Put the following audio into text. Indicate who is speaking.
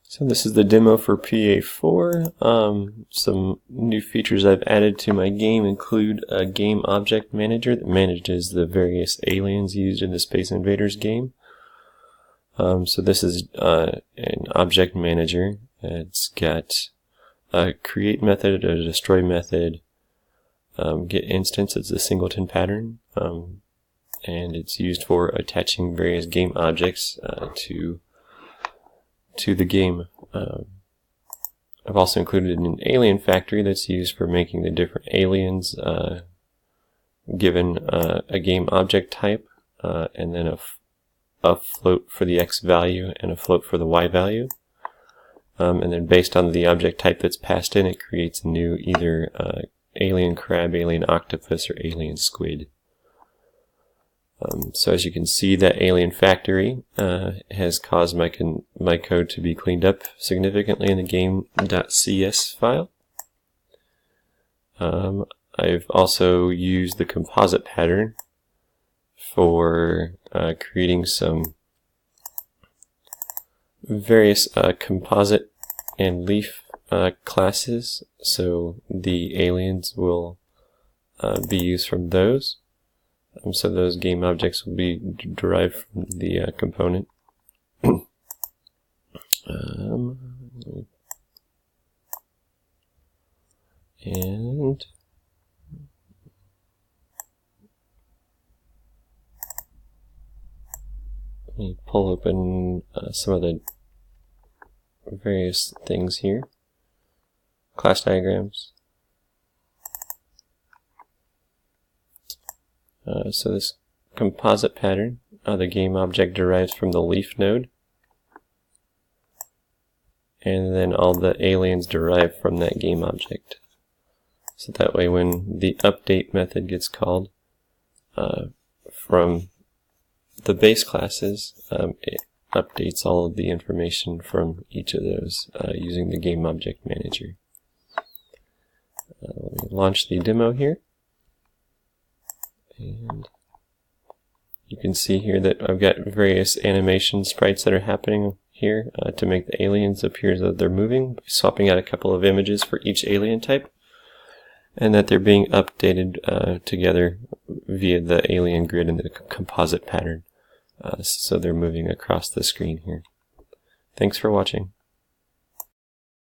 Speaker 1: So this is the demo for PA4. Some new features I've added to my game include a game object manager that manages the various aliens used in the Space Invaders game. So this is an object manager. It's got a create method, a destroy method, get instance, it's a singleton pattern, and it's used for attaching various game objects to the game. I've also included an alien factory that's used for making the different aliens given a game object type, and then a float for the X value and a float for the Y value. And then based on the object type that's passed in, it creates a new either alien crab, alien octopus, or alien squid. So as you can see, that alien factory has caused my code to be cleaned up significantly in the game.cs file. I've also used the composite pattern for creating some various composite and leaf classes, so the aliens will be used from those. So those game objects will be derived from the component. And let me pull open some of the various things here. Class diagrams. So this composite pattern, the game object derives from the leaf node, and then all the aliens derive from that game object. So that way when the update method gets called from the base classes, it updates all of the information from each of those using the game object manager. Let me launch the demo here. And you can see here that I've got various animation sprites that are happening here to make the aliens appear as though they're moving, swapping out a couple of images for each alien type, and that they're being updated together via the alien grid and the composite pattern. So they're moving across the screen here. Thanks for watching.